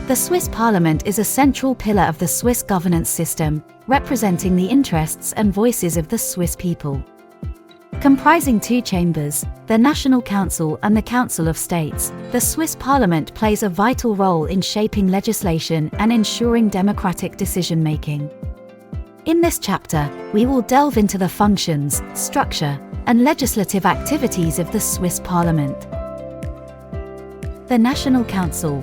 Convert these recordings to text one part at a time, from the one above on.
The Swiss Parliament is a central pillar of the Swiss governance system, representing the interests and voices of the Swiss people. Comprising two chambers, the National Council and the Council of States, the Swiss Parliament plays a vital role in shaping legislation and ensuring democratic decision-making. In this chapter, we will delve into the functions, structure, and legislative activities of the Swiss Parliament. The National Council.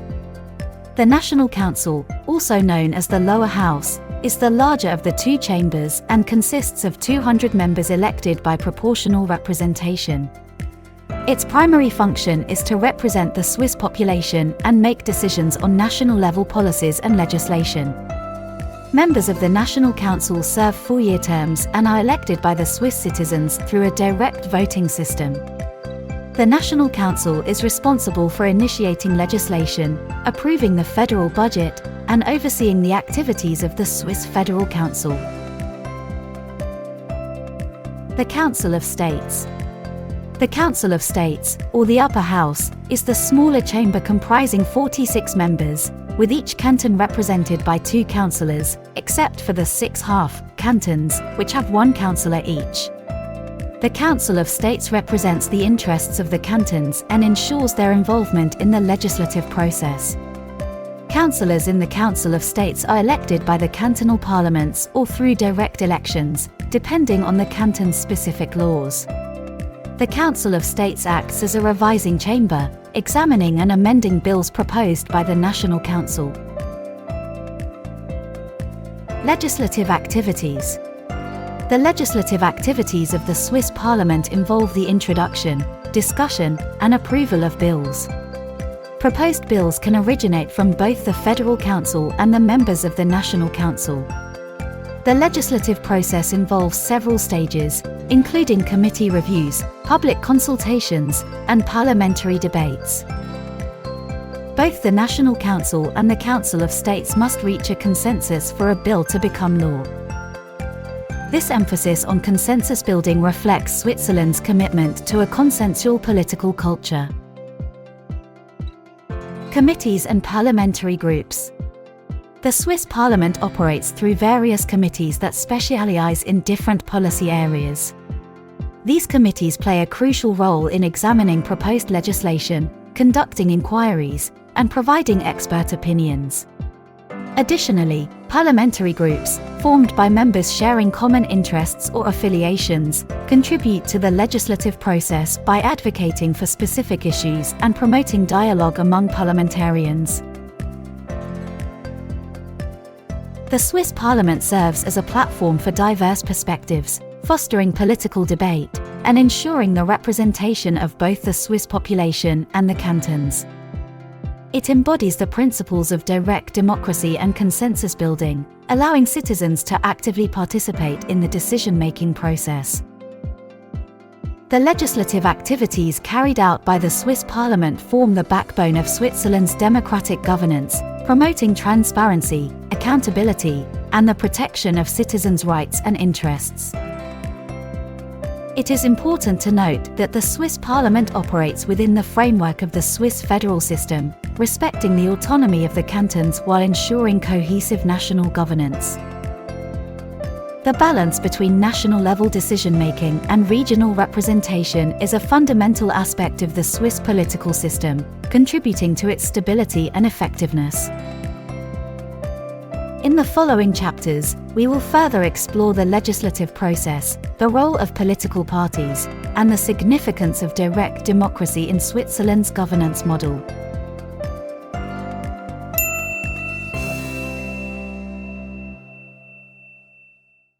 The National Council, also known as the Lower House, is the larger of the two chambers and consists of 200 members elected by proportional representation. Its primary function is to represent the Swiss population and make decisions on national-level policies and legislation. Members of the National Council serve 4-year terms and are elected by the Swiss citizens through a direct voting system. The National Council is responsible for initiating legislation, approving the federal budget, and overseeing the activities of the Swiss Federal Council. The Council of States. The Council of States, or the Upper House, is the smaller chamber comprising 46 members, with each canton represented by 2 councillors, except for the 6 half cantons, which have 1 councillor each. The Council of States represents the interests of the cantons and ensures their involvement in the legislative process. Councillors in the Council of States are elected by the cantonal parliaments or through direct elections, depending on the canton's specific laws. The Council of States acts as a revising chamber, examining and amending bills proposed by the National Council. Legislative activities. The legislative activities of the Swiss Parliament involve the introduction, discussion, and approval of bills. Proposed bills can originate from both the Federal Council and the members of the National Council. The legislative process involves several stages, including committee reviews, public consultations, and parliamentary debates. Both the National Council and the Council of States must reach a consensus for a bill to become law. This emphasis on consensus building reflects Switzerland's commitment to a consensual political culture. Committees and parliamentary groups. The Swiss Parliament operates through various committees that specialize in different policy areas. These committees play a crucial role in examining proposed legislation, conducting inquiries, and providing expert opinions. Additionally, parliamentary groups, formed by members sharing common interests or affiliations, contribute to the legislative process by advocating for specific issues and promoting dialogue among parliamentarians. The Swiss Parliament serves as a platform for diverse perspectives, fostering political debate, and ensuring the representation of both the Swiss population and the cantons. It embodies the principles of direct democracy and consensus building, allowing citizens to actively participate in the decision-making process. The legislative activities carried out by the Swiss Parliament form the backbone of Switzerland's democratic governance, promoting transparency, accountability, and the protection of citizens' rights and interests. It is important to note that the Swiss Parliament operates within the framework of the Swiss federal system, respecting the autonomy of the cantons while ensuring cohesive national governance. The balance between national-level decision-making and regional representation is a fundamental aspect of the Swiss political system, contributing to its stability and effectiveness. In the following chapters, we will further explore the legislative process, the role of political parties, and the significance of direct democracy in Switzerland's governance model.